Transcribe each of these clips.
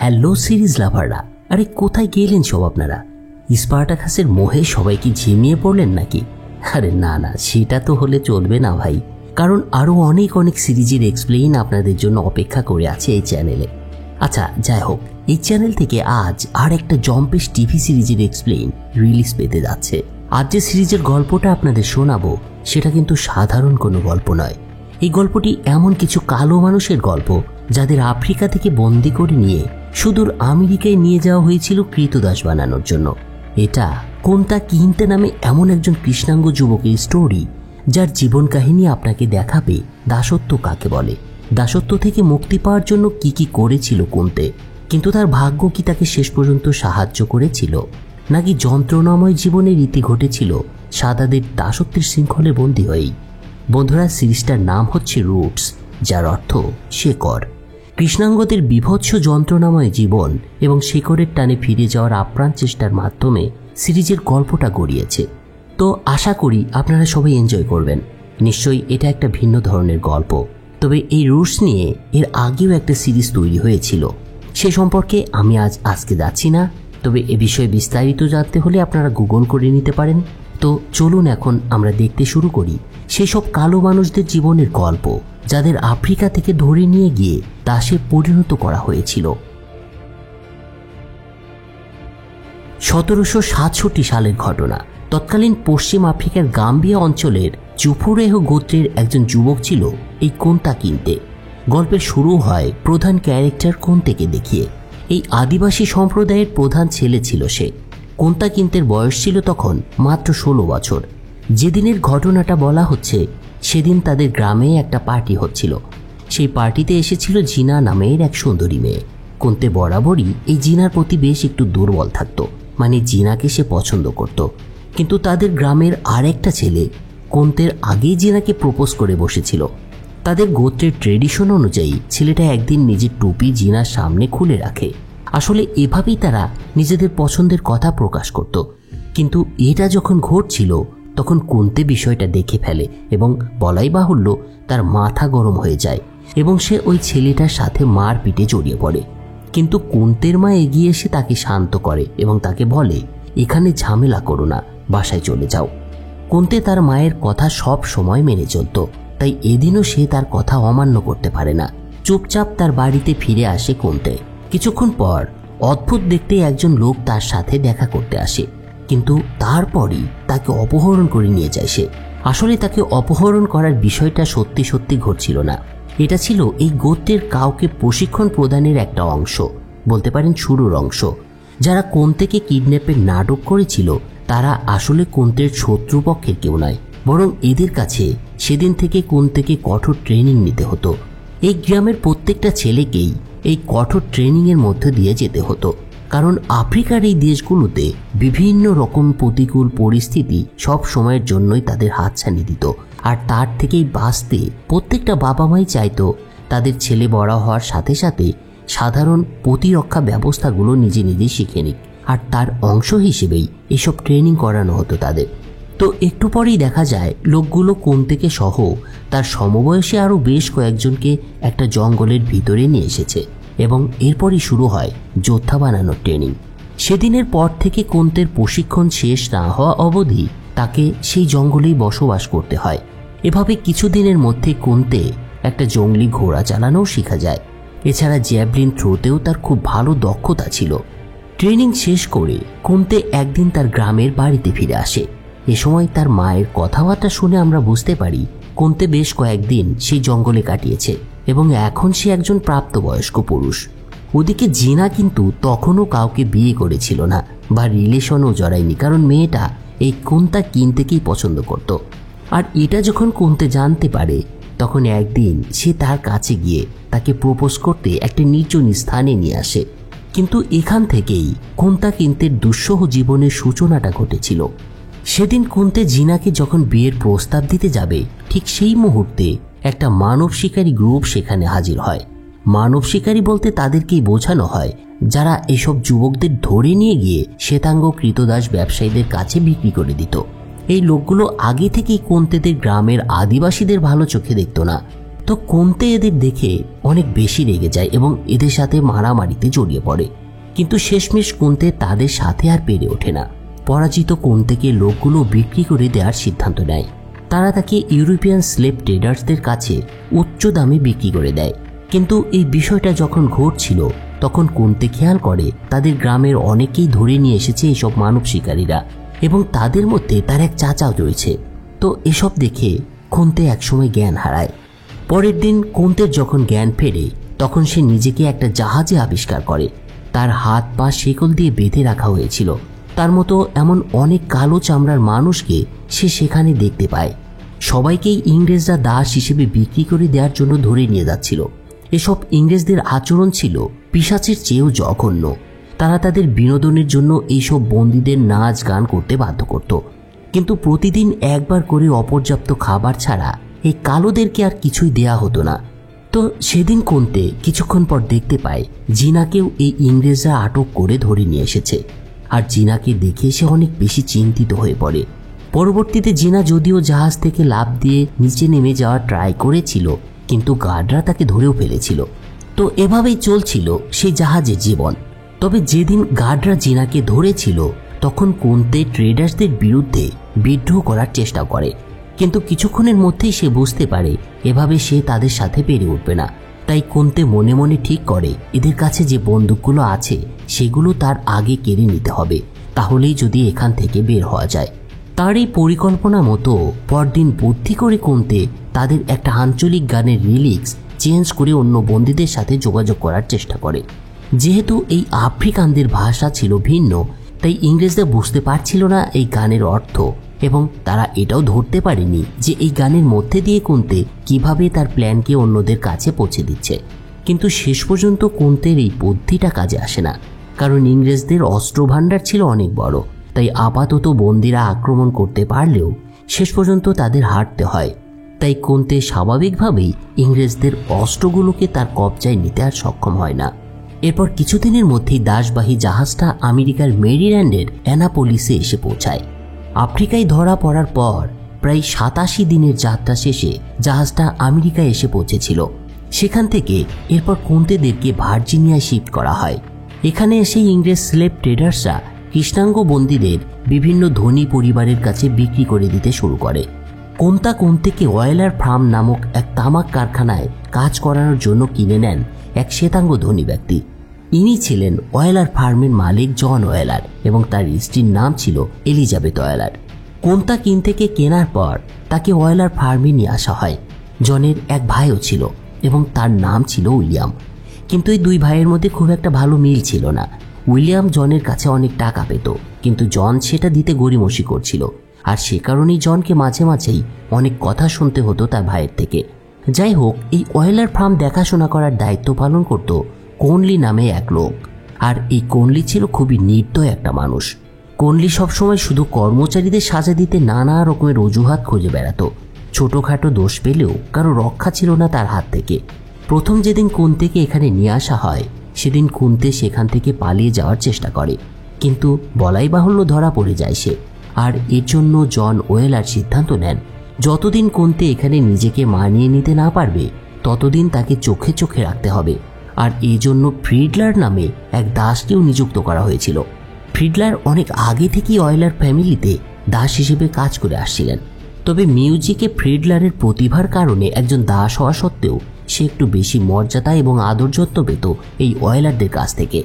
Hello series লাভাররা, আরে কোথায় গেলেন সব আপনারা? স্পার্টাকাসের মোহে সবাই কি ঝিমিয়ে পড়লেন নাকি? আরে না না, সেটা তো হলে চলবে না ভাই, কারণ আরও অনেক অনেক সিরিজের এক্সপ্লেইন আপনাদের জন্য অপেক্ষা করে আছে এই চ্যানেলে। আচ্ছা যাই হোক, এই চ্যানেল থেকে আজ আর একটা জম্পেশ টিভি সিরিজের এক্সপ্লেইন রিলিজ পেতে যাচ্ছে। আজ যে সিরিজের গল্পটা আপনাদের শোনাবো সেটা কিন্তু সাধারণ কোনো গল্প নয়। এই গল্পটি এমন কিছু কালো মানুষের গল্প যাদের আফ্রিকা থেকে বন্দি করে নিয়ে সুদূর আমেরিকায় নিয়ে যাওয়া হয়েছিল কৃতদাস বানানোর জন্য। এটা কোনটা কিনতে নামে এমন একজন কৃষ্ণাঙ্গ যুবকের স্টোরি, যার জীবন কাহিনী আপনাকে দেখাবে দাসত্ব কাকে বলে, দাসত্ব থেকে মুক্তি পাওয়ার জন্য কি কি করেছিল কোনতে, কিন্তু তার ভাগ্য কি তাকে শেষ পর্যন্ত সাহায্য করেছিল, নাকি যন্ত্রণাময় জীবনের রীতি ঘটেছিল সাদাদের দাসত্বের শৃঙ্খলে বন্দী হয়েই। বন্ধুরা, সিরিজটার নাম হচ্ছে রুটস, যার অর্থ শেকড়। কৃষ্ণাঙ্গদের বিভৎস যন্ত্রণাময় জীবন এবং শেকড়ের টানে ফিরে যাওয়ার আপ্রাণ চেষ্টার মাধ্যমে সিরিজের গল্পটা গড়িয়েছে। তো আশা করি আপনারা সবাই এনজয় করবেন। নিশ্চয়ই এটা একটা ভিন্ন ধরনের গল্প। তবে এই রুটস নিয়ে এর আগেও একটা সিরিজ তৈরি হয়েছিল, সে সম্পর্কে আমি আজকে যাচ্ছি না। তবে এ বিষয়ে বিস্তারিত জানতে হলে আপনারা গুগল করে নিতে পারেন। তো চলুন এখন আমরা দেখতে শুরু করি সেসব কালো মানুষদের জীবনের গল্প, যাদের আফ্রিকা থেকে ধরে নিয়ে গিয়ে দাসে পরিণত করা হয়েছিল। 1767 সালের ঘটনা। তৎকালীন পশ্চিম আফ্রিকার গাম্বিয়া অঞ্চলের চুফুরেহ গোত্রের একজন যুবক ছিল এই কোনতা কিনতে। গল্পের শুরু হয় প্রধান ক্যারেক্টার কোনতেকে দেখিয়ে। এই আদিবাসী সম্প্রদায়ের প্রধান ছেলে ছিল সে। কোনতা কিন্তের বয়স ছিল তখন মাত্র 16 বছর। যেদিনের ঘটনাটা বলা হচ্ছে সেদিন তাদের গ্রামে একটা পার্টি হচ্ছিল। সেই পার্টিতে এসেছিল জিনা নামের এক সুন্দরী মেয়ে। কোনতে বরাবরই এই জিনার প্রতি বেশ একটু দুর্বল থাকত, মানে জিনাকে সে পছন্দ করত। কিন্তু তাদের গ্রামের আর একটা ছেলে কোনতের আগেই জিনাকে প্রপোজ করে বসেছিল। তাদের গোত্রের ট্রেডিশন অনুযায়ী ছেলেটা একদিন নিজের টুপি জিনার সামনে খুলে রাখে। আসলে এভাবেই তারা নিজেদের পছন্দের কথা প্রকাশ করত। কিন্তু এটা যখন ঘটছিল তখন কোনতে বিষয়টা দেখে ফেলে এবং বলাই বাহুল্য তার মাথা গরম হয়ে যায় এবং সে ওই ছেলেটার সাথে মার পিটে জড়িয়ে পড়ে। কিন্তু কোনতের মা এগিয়ে এসে তাকে শান্ত করে এবং তাকে বলে, এখানে ঝামেলা করো না, বাসায় চলে যাও। কোনতে তার মায়ের কথা সব সময় মেনে চলত, তাই এদিনও সে তার কথা অমান্য করতে পারে না। চুপচাপ তার বাড়িতে ফিরে আসে কোনতে। কিছুক্ষণ পর অদ্ভুত দেখতে একজন লোক তার সাথে দেখা করতে আসে, কিন্তু তারপরই তাকে অপহরণ করে নিয়ে যায় সে। আসলে তাকে অপহরণ করার বিষয়টা সত্যি সত্যি ঘটছিল না। এটা ছিল এই গোত্রের কাউকে প্রশিক্ষণ প্রদানের একটা অংশ, বলতে পারেন শুরুর অংশ। যারা কোনতেকে কিডন্যাপের নাটক করেছিল তারা আসলে কোনতের শত্রুপক্ষের কেউ নয়, বরং এদের কাছে সেদিন থেকে কোনতেকে কঠোর ট্রেনিং নিতে হতো। এই গ্রামের প্রত্যেকটা ছেলেকেই এই কঠোর ট্রেনিংয়ের মধ্যে দিয়ে যেতে হতো, কারণ আফ্রিকার এই দেশগুলোতে বিভিন্ন রকম প্রতিকূল পরিস্থিতি সব সময়ের জন্যই তাদের হাতছানি দিত। আর তার থেকেই বাঁচতে প্রত্যেকটা বাবা মাই চাইতো তাদের ছেলে বড় হওয়ার সাথে সাথে সাধারণ প্রতিরক্ষা ব্যবস্থাগুলো নিজে নিজেই শিখে নিক, আর তার অংশ হিসেবেই এসব ট্রেনিং করানো হতো তাদের। তো একটু পরেই দেখা যায় লোকগুলো কোনতেকে সহ তার সমবয়সী আরও বেশ কয়েকজনকে একটা জঙ্গলের ভিতরে নিয়ে এসেছে এবং এরপরই শুরু হয় যোদ্ধা বানানোর ট্রেনিং। সেদিনের পর থেকে কোনতের প্রশিক্ষণ শেষ না হওয়া অবধি তাকে সেই জঙ্গলেই বসবাস করতে হয়। এভাবে কিছুদিনের মধ্যে কোনতে একটা জঙ্গলি ঘোড়া চালানোও শেখা যায়। এছাড়া জ্যাভলিন থ্রোতেও তার খুব ভালো দক্ষতা ছিল। ট্রেনিং শেষ করে কোনতে একদিন তার গ্রামের বাড়িতে ফিরে আসে। এ সময় তার মায়ের কথাবার্তা শুনে আমরা বুঝতে পারি কোনতে বেশ কয়েকদিন সেই জঙ্গলে কাটিয়েছে এবং এখন সে একজন প্রাপ্তবয়স্ক পুরুষ। ওদিকে জিনা কিন্তু তখনও কাউকে বিয়ে করেছিল না বা রিলেশনও জড়ায়নি, কারণ মেয়েটা এই কোনতা কিনতেকেই পছন্দ করত। আর এটা যখন কোনতে জানতে পারে তখন একদিন সে তার কাছে গিয়ে তাকে প্রপোজ করতে একটা নির্জন স্থানে নিয়ে আসে। কিন্তু এখান থেকেই কোনতা কিন্তের দুঃসহ জীবনের সূচনাটা ঘটেছিল। সেদিন কোনতে জিনাকে যখন বিয়ের প্রস্তাব দিতে যাবে ঠিক সেই মুহূর্তে একটা মানব শিকারী গ্রুপ সেখানে হাজির হয়। মানব শিকারী বলতে তাদেরকেই বোঝানো হয় যারা এসব যুবকদের ধরে নিয়ে গিয়ে শ্বেতাঙ্গ কৃতদাস ব্যবসায়ীদের কাছে বিক্রি করে দিত। এই লোকগুলো আগে থেকেই কোনতেদের গ্রামের আদিবাসীদের ভালো চোখে দেখত না। তো কোন্তে এদের দেখে অনেক বেশি রেগে যায় এবং এদের সাথে মারামারিতে জড়িয়ে পড়ে। কিন্তু শেষমেশ কোন্তে তাদের সাথে আর পেরে ওঠে না। পরাজিত কোন্তেকে লোকগুলো বিক্রি করে দেওয়ার সিদ্ধান্ত নেয়। তারা তাকে ইউরোপিয়ান স্লেভ ট্রেডার্সদের কাছে উচ্চ দামে বিক্রি করে দেয়। কিন্তু এই বিষয়টা যখন ঘটছিল তখন কোন্তে খেয়াল করে তাদের গ্রামের অনেকেই ধরে নিয়ে এসেছে এইসব মানব শিকারীরা এবং তাদের মধ্যে তার এক চাচাও রয়েছে। তো এসব দেখে কোন্তে একসময় জ্ঞান হারায়। পরের দিন কোন্তের যখন জ্ঞান ফেরে তখন সে নিজেকে একটা জাহাজে আবিষ্কার করে। তার হাত পা শেকল দিয়ে বেঁধে রাখা হয়েছিল। তার মতো এমন অনেক কালো চামড়ার মানুষকে সে সেখানে দেখতে পায়। সবাইকেই ইংরেজরা দাস হিসেবে বিক্রি করে দেওয়ার জন্য ধরে নিয়ে যাচ্ছিল। এসব ইংরেজদের আচরণ ছিল পিশাচের চেয়েও জঘন্য। তারা তাদের বিনোদনের জন্য এইসব বন্দীদের নাচ গান করতে বাধ্য করত। কিন্তু প্রতিদিন একবার করে অপর্যাপ্ত খাবার ছাড়া এই কালোদেরকে আর কিছুই দেয়া হতো না। তো সেদিন কোন্তে কিছুক্ষণ পর দেখতে পায় জিনাকেও এই ইংরেজরা আটক করে ধরে নিয়ে এসেছে। আর জিনাকে দেখে সে অনেক বেশি চিন্তিত হয়ে পড়ে। পরবর্তীতে জিনা যদিও জাহাজ থেকে লাফ দিয়ে নিচে নেমে যাওয়ার ট্রাই করেছিল, কিন্তু গার্ডরা তাকে ধরেও ফেলেছিল। তো এভাবেই চলছিল সেই জাহাজের জীবন। তবে যেদিন গার্ডরা জিনাকে ধরেছিল তখন কোন্তে ট্রেডার্সদের বিরুদ্ধে বিদ্রোহ করার চেষ্টা করে, কিন্তু কিছুক্ষণের মধ্যেই সে বুঝতে পারে এভাবে সে তাদের সাথে পেরে উঠবে না। তাই কোন্তে মনে মনে ঠিক করে এদের কাছে যে বন্দুকগুলো আছে সেগুলো তার আগে কেড়ে নিতে হবে, তাহলেই যদি এখান থেকে বের হওয়া যায়। তার এই পরিকল্পনা মতো পরদিন বুদ্ধি করে কোন্তে তাদের একটা আঞ্চলিক গানের রিলিক্স চেঞ্জ করে অন্য বন্দীদের সাথে যোগাযোগ করার চেষ্টা করে। যেহেতু এই আফ্রিকানদের ভাষা ছিল ভিন্ন, তাই ইংরেজরা বুঝতে পারছিল না এই গানের অর্থ এবং তারা এটাও ধরতে পারেনি যে এই গানের মধ্যে দিয়ে কোন্তে কিভাবে তার প্ল্যানকে অন্যদের কাছে পৌঁছে দিচ্ছে। কিন্তু শেষ পর্যন্ত কোন্তের এই বুদ্ধিটা কাজে আসে না, কারণ ইংরেজদের অস্ত্র ভাণ্ডার ছিল অনেক বড়। তাই আপাতত বন্দীরা আক্রমণ করতে পারলেও শেষ পর্যন্ত তাদের হারতে হয়। তাই কোন্তে স্বাভাবিকভাবেই ইংরেজদের অস্ত্রগুলোকে তার কবজায় নিতে আর সক্ষম হয় না। এরপর কিছুদিনের মধ্যেই দাসবাহী জাহাজটা আমেরিকার মেরিল্যান্ডের অ্যানাপোলিসে এসে পৌঁছায়। আফ্রিকায় ধরা পড়ার পর প্রায় 87 দিনের যাত্রা শেষে জাহাজটা আমেরিকায় এসে পৌঁছেছিল। সেখান থেকে এরপর কোন্তেদেরকে ভার্জিনিয়ায় শিফট করা হয়। এখানে এসে ইংরেজ স্লেভ ট্রেডার্সরা কৃষ্ণাঙ্গ বন্দীদের বিভিন্ন ধনী পরিবারের কাছে বিক্রি করে দিতে শুরু করে। কোন্তেকে ওয়েলার ফার্ম নামক এক তামাক কারখানায় কাজ করানোর জন্য কিনে নেন এক শ্বেতাঙ্গ ধনী ব্যক্তি। ইনি ছিলেন ওয়েলার ফার্মের মালিক জন ওয়েলার এবং তার স্ত্রীর নাম ছিল এলিজাবেথ ওয়েলার। কোন্তেকে কেনার পর তাকে ওয়েলার ফার্মে নিয়ে আসা হয়। জনের এক ভাইও ছিল এবং তার নাম ছিল উইলিয়াম। কিন্তু এই দুই ভাইয়ের মধ্যে খুব একটা ভালো মিল ছিল না। উইলিয়াম জনের কাছে অনেক টাকা পেত, কিন্তু জন সেটা দিতে গড়িমসি করছিল, আর সে কারণেই জনকে মাঝে মাঝেই অনেক কথা শুনতে হতো তার ভাইয়ের থেকে। যাই হোক, এই ওয়েলার ফার্ম দেখাশোনা করার দায়িত্ব পালন করত কোনলি নামে এক লোক। আর এই কোনলি ছিল খুবই নির্দয় একটা মানুষ। কোনলি সবসময় শুধু কর্মচারীদের সাজা দিতে নানা রকমের অজুহাত খুঁজে বেড়াতো। ছোটোখাটো দোষ পেলেও কারো রক্ষা ছিল না তার হাত থেকে। প্রথম যেদিন কোন্তেকে এখানে নিয়ে আসা হয় সেদিন কোন্তে সেখান থেকে পালিয়ে যাওয়ার চেষ্টা করে, কিন্তু বলাই বাহুল্য ধরা পড়ে যায় সে। আর এর জন্য জন ওয়েলার সিদ্ধান্ত নেন যতদিন কোন্তে এখানে নিজেকে মানিয়ে নিতে না পারবে ততদিন তাকে চোখে চোখে রাখতে হবে। আর এই জন্য ফ্রিডলার নামে এক দাসকেও নিযুক্ত করা হয়েছিল। ফ্রিডলার অনেক আগে থেকেই ওয়েলার ফ্যামিলিতে দাস হিসেবে কাজ করে আসছিলেন। তবে মিউজিকে ফ্রিডলারের প্রতিভার কারণে একজন দাস হওয়া সত্ত্বেও সে একটু বেশি মর্যাদা এবং আদর যত্ন পেত এই ওয়েলারদের কাছ থেকে।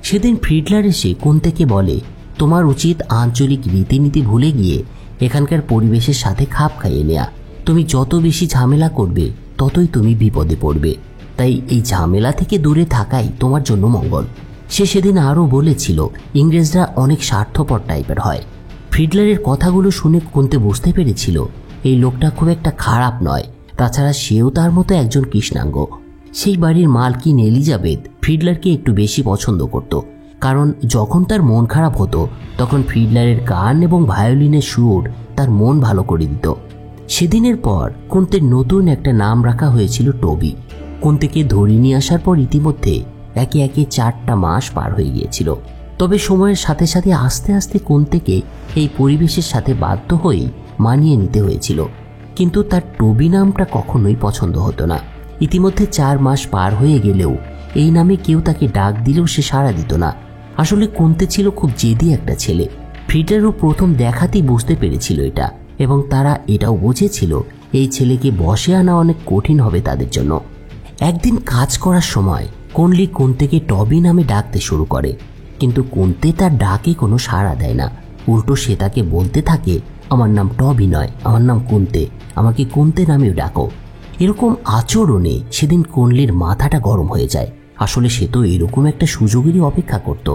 সেদিন ফ্রিডলার এসে কোন্তেকে বলে, তোমার উচিত আঞ্চলিক রীতিনীতি ভুলে গিয়ে এখানকার পরিবেশের সাথে খাপ খাইয়ে নেয়া। তুমি যত বেশি ঝামেলা করবে ততই তুমি বিপদে পড়বে, তাই এই ঝামেলা থেকে দূরে থাকাই তোমার জন্য মঙ্গল। সে সেদিন আরও বলেছিল ইংরেজরা অনেক স্বার্থপর টাইপের হয়। ফ্রিডলারের কথাগুলো শুনে কোন্তে বুঝতে পেরেছিল এই লোকটা খুব একটা খারাপ নয়, তাছাড়া সেও তার মতো একজন কৃষ্ণাঙ্গ। সেই বাড়ির মালকিন এলিজাবেথ ফ্রিডলারকে একটু বেশি পছন্দ করত, কারণ যখন তার মন খারাপ হতো তখন ফ্রিডলারের গান এবং ভায়োলিনের সুর তার মন ভালো করে দিত। সেদিনের পর কোন্তের নতুন একটা নাম রাখা হয়েছিল টবি। কোন্তেকে ধরে নিয়ে আসার পর ইতিমধ্যে একে একে 4টা মাস পার হয়ে গিয়েছিল। তবে সময়ের সাথে সাথে আস্তে আস্তে কোন্তেকে এই পরিবেশের সাথে বাধ্য হয়ে মানিয়ে নিতে হয়েছিল। কিন্তু তার টবি নামটা কখনোই পছন্দ হতো না। ইতিমধ্যে 4 মাস পার হয়ে গেলেও এই নামে কেউ তাকে ডাক দিলেও সে সাড়া দিত না। আসলে কোন্তে ছিল খুব জেদি একটা ছেলে। ফ্রিডলারও প্রথম দেখাতেই বুঝতে পেরেছিল এটা, এবং তারা এটাও বুঝেছিল এই ছেলেকে বশে আনা অনেক কঠিন হবে তাদের জন্য। একদিন কাজ করার সময় কোনলি কোন্তেকে টবি নামে ডাকতে শুরু করে, কিন্তু কোন্তে তার ডাকে কোনো সাড়া দেয় না। উল্টো সে তাকে বলতে থাকে, আমার নাম টবি নয়, আমার নাম কোন্তে, আমাকে কোন্তে নামেও ডাকো। এরকম আচরণে সেদিন কোনলির মাথাটা গরম হয়ে যায়। আসলে সে তো এরকম একটা সুযোগেরই অপেক্ষা করত।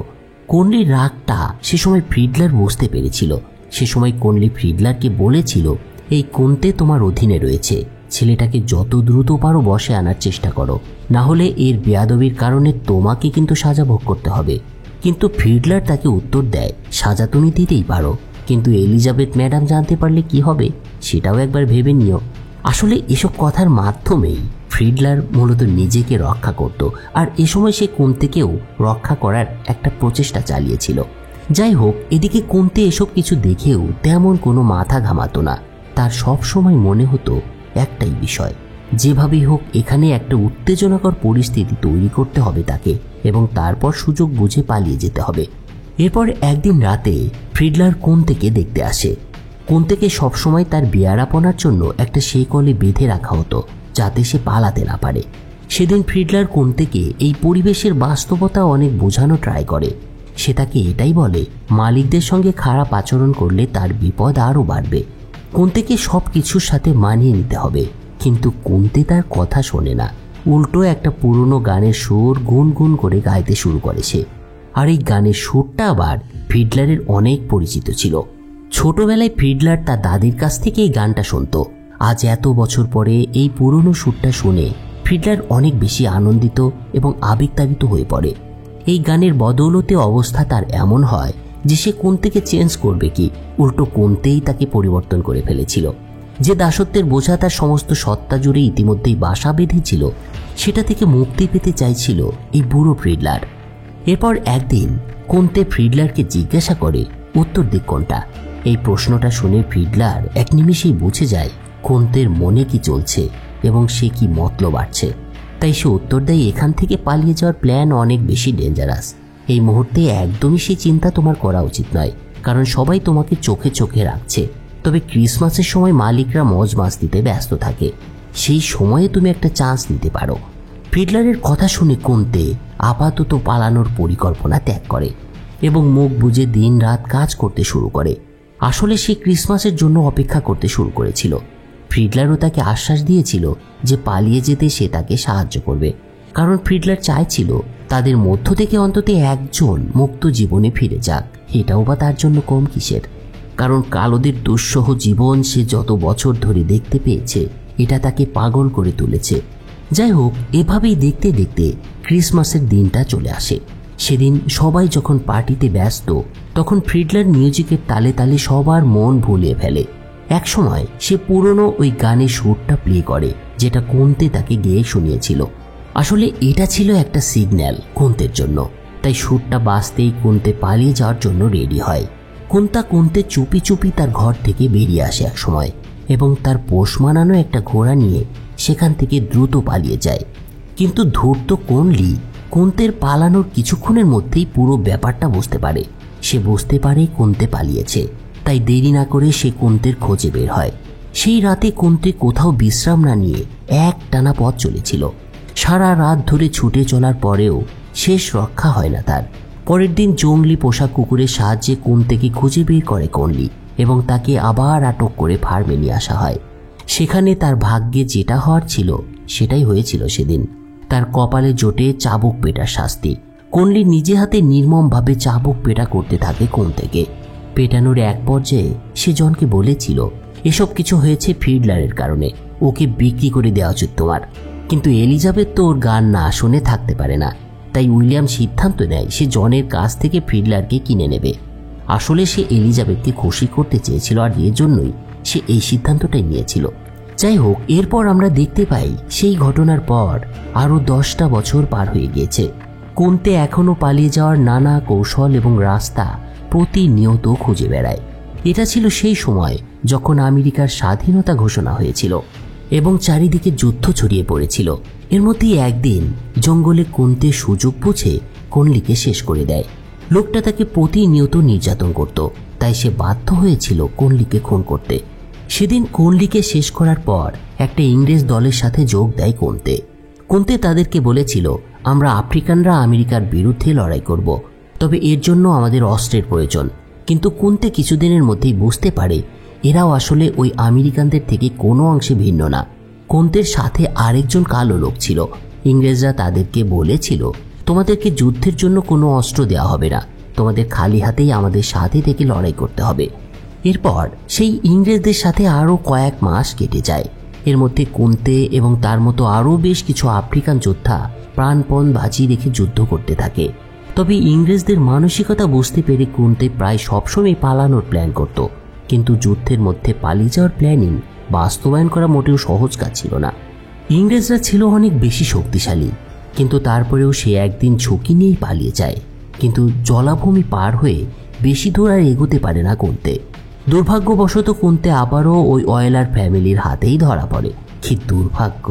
কোনলির রাগটা সে সময় ফ্রিডলার বুঝতে পেরেছিল। সে সময় কোনলি ফ্রিডলারকে বলেছিল, এই কোন্তে তোমার অধীনে রয়েছে, ছেলেটাকে যত দ্রুত পারো বশে আনার চেষ্টা করো, না হলে এর বেয়াদবির কারণে তোমাকে কিন্তু সাজা ভোগ করতে হবে। কিন্তু ফ্রিডলার তাকে উত্তর দেয়, সাজা তুমি দিতেই পারো, কিন্তু এলিজাবেথ ম্যাডাম জানতে পারলে কি হবে সেটাও একবার ভেবে নিও। আসলে এসব কথার মাধ্যমেই ফ্রিডলার মূলত নিজেকে রক্ষা করত, আর এ সময় সে কোন্তেকেও রক্ষা করার একটা প্রচেষ্টা চালিয়েছিল। যাই হোক, এদিকে কোন্তে এসব কিছু দেখেও তেমন কোনো মাথা ঘামাতো না। তার সব সময় মনে হতো একটাই বিষয়, যেভাবেই হোক এখানে একটা উত্তেজনাকর পরিস্থিতি তৈরি করতে হবে তাকে, এবং তারপর সুযোগ বুঝে পালিয়ে যেতে হবে। এরপর একদিন রাতে ফ্রিডলার কোন্তেকে দেখতে আসে। কোন্তেকে সবসময় তার বেয়ারাপনার জন্য একটা শেকলে বেঁধে রাখা হতো, যাতে সে পালাতে না পারে। সেদিন ফ্রিডলার কোন্তেকে এই পরিবেশের বাস্তবতা অনেক বোঝানো ট্রাই করে। সে তাকে এটাই বলে, মালিকদের সঙ্গে খারাপ আচরণ করলে তার বিপদ আরও বাড়বে। কোন্তেকে সব কিছুর সাথে মানিয়ে নিতে হবে, কিন্তু কোন্তে তার কথা শোনে না। উল্টো একটা পুরনো গানের সুর গুনগুন করে গাইতে শুরু করে সে। আর এই গানের সুরটা আবার ফ্রিডলারের অনেক পরিচিত ছিল। ছোটবেলায় ফ্রিডলার তার দাদির কাছ থেকে এই গানটা শুনত। আজ এত বছর পরে এই পুরনো সুরটা শুনে ফ্রিডলার অনেক বেশি আনন্দিত এবং আবেগতাড়িত হয়ে পড়ে। এই গানের বদৌলতে অবস্থা তার এমন হয় যে সে কোন্তেকে চেঞ্জ করবে কি, উল্টো কোন্তেই তাকে পরিবর্তন করে ফেলেছিল। যে দাসত্বের বোঝা তার সমস্ত সত্তা জুড়ে ইতিমধ্যেই বাসা বেঁধেছিল, সেটা থেকে মুক্তি পেতে চাইছিল এই বুড়ো ফ্রিডলার। এরপর একদিন কোন্তে ফ্রিডলারকে জিজ্ঞাসা করে, উত্তর দিক কোনটা? এই প্রশ্নটা শুনে ফ্রিডলার এক নিমেষেই বুঝে যায় কোন্তের মনে কি চলছে এবং সে কি মতলব বাড়ছে। তাই সে উত্তর দেয়, এখান থেকে পালিয়ে যাওয়ার প্ল্যান অনেক বেশি ডেঞ্জারাস। এই মুহূর্তে একদমই সেই চিন্তা তোমার করা উচিত নয়, কারণ সবাই তোমাকে চোখে চোখে রাখছে। তবে ক্রিসমাসের সময় মালিকরা মজ মাস্তিতে ব্যস্ত থাকে, সেই সময়ে তুমি একটা চান্স নিতে পারো। ফ্রিডলারের কথা শুনে কোন্তে আপাতত পালানোর পরিকল্পনা ত্যাগ করে এবং মুখ বুজে দিন রাত কাজ করতে শুরু করে। আসলে সে ক্রিসমাসের জন্য অপেক্ষা করতে শুরু করেছিল। ফ্রিডলারও তাকে আশ্বাস দিয়েছিল যে পালিয়ে যেতে সে তাকে সাহায্য করবে, কারণ ফ্রিডলার চাইছিল তাদের মধ্য থেকে অন্তত একজন মুক্ত জীবনে ফিরে যাক। এটাও বা তার জন্য কম কিসের, কারণ কালোদের দুঃসহ জীবন সে যত বছর ধরে দেখতে পেয়েছে, এটা তাকে পাগল করে তুলেছে। যাই হোক, এভাবেই দেখতে দেখতে ক্রিসমাসের দিনটা চলে আসে। সেদিন সবাই যখন পার্টিতে ব্যস্ত, তখন ফ্রিডলার মিউজিকের তালে তালে সবার মন ভুলিয়ে ফেলে। একসময় সে পুরনো ওই গানের সুরটা প্লে করে, যেটা কোন্তে তাকে গেয়ে শুনিয়েছিল। আসলে এটা ছিল একটা সিগন্যাল কোন্তের জন্য। তাই সুরটা বাজতেই কোন্তে পালিয়ে যাওয়ার জন্য রেডি হয়। কোন্তে চুপি চুপি তার ঘর থেকে বেরিয়ে আসে এক সময়, এবং তার পোষ মানানো একটা ঘোড়া নিয়ে সেখান থেকে দ্রুত পালিয়ে যায়। কিন্তু ধূর্ত কোনলি কোন্তের পালানোর কিছুক্ষণের মধ্যেই পুরো ব্যাপারটা বুঝতে পারে। সে বুঝতে পারে কোন্তে পালিয়েছে, তাই দেরি না করে সে কোন্তের খোঁজে বের হয়। সেই রাতে কোন্তে কোথাও বিশ্রাম না নিয়ে একটানা পথ চলেছিল। সারা রাত ধরে ছুটে চলার পরেও শেষ রক্ষা হয় না তার। পরের দিন জঙ্গলি পোষা কুকুরের সাহায্যে কোন্তেকে খুঁজে বের করে কোনলি, এবং তাকে আবার আটক করে ফার্মে নিয়ে আসা হয়। সেখানে তার ভাগ্যে যেটা হওয়ার ছিল সেটাই হয়েছিল সেদিন। তার কপালে জোটে চাবুক পেটার শাস্তি। কোনলি নিজে হাতে নির্মমভাবে চাবুক পেটা করতে থাকে কোন্তেকে। পেটানোর এক পর্যায়ে সে জনকে বলেছিল, এসব কিছু হয়েছে ফ্রিডলারের কারণে, ওকে বিক্রি করে দেওয়া উচিত তোমার। কিন্তু এলিজাবেথ তো ওর গান না শুনে থাকতে পারে না। তাই উইলিয়াম সিদ্ধান্ত নেয় সে জনের কাছ থেকে ফ্রিডলারকে কিনে নেবে। আসলে সে এলিজাবেথকে খুশি করতে চেয়েছিল, আর এর জন্যই সে এই সিদ্ধান্তটাই নিয়েছিল। যাই হোক, এরপর আমরা দেখতে পাই সেই ঘটনার পর আরও 10টা বছর পার হয়ে গিয়েছে। কোন্তে এখনও পালিয়ে যাওয়ার নানা কৌশল এবং রাস্তা প্রতিনিয়ত খুঁজে বেড়ায়। এটা ছিল সেই সময় যখন আমেরিকার স্বাধীনতা ঘোষণা হয়েছিল এবং চারিদিকে যুদ্ধ ছড়িয়ে পড়েছিল। এর মধ্যেই একদিন জঙ্গলে কুন্তে সুযোগ বুঝে কনলিকে শেষ করে দেয়। লোকটা তাকে প্রতিনিয়ত নির্যাতন করত, তাই সে বাধ্য হয়েছিল কনলিকে খুন করতে। সেদিন কনলিকে শেষ করার পর একটা ইংরেজ দলের সাথে যোগ দেয় কুন্তে। কুন্তে তাদেরকে বলেছিল, আমরা আফ্রিকানরা আমেরিকার বিরুদ্ধে লড়াই করব, তবে এর জন্য আমাদের অস্ত্রের প্রয়োজন। কিন্তু কুন্তে কিছুদিনের মধ্যেই বুঝতে পারে এরাও আসলে ওই আমেরিকানদের থেকে কোনো অংশে ভিন্ন না। কুন্তের সাথে আরেকজন কালো লোক ছিল। ইংরেজরা তাদেরকে বলেছিল, তোমাদেরকে যুদ্ধের জন্য কোনো অস্ত্র দেওয়া হবে না, তোমাদের খালি হাতেই আমাদের সাথে থেকে লড়াই করতে হবে। এরপর সেই ইংরেজদের সাথে আরও কয়েক মাস কেটে যায়। এর মধ্যে কুন্তে এবং তার মতো আরও বেশ কিছু আফ্রিকান যোদ্ধা প্রাণপণ বাজি রেখে যুদ্ধ করতে থাকে। তবে ইংরেজদের মানসিকতা বুঝতে পেরে কুন্তে প্রায় সবসময় পালানোর প্ল্যান করত, কিন্তু যুদ্ধের মধ্যে পালিয়ে যাওয়ার প্ল্যানিং বাস্তবায়ন করা মোটেও সহজ কাজ ছিল না। ইংরেজরা ছিল অনেক বেশি শক্তিশালী, কিন্তু তারপরেও সে একদিন ঝুঁকি নিয়েই পালিয়ে যায়। কিন্তু জলাভূমি পার হয়ে বেশি দূর আর এগোতে পারে না কুন্তে। দুর্ভাগ্যবশত কুন্তে আবারও ওই অয়েলার ফ্যামিলির হাতেই ধরা পড়ে। কি দুর্ভাগ্য!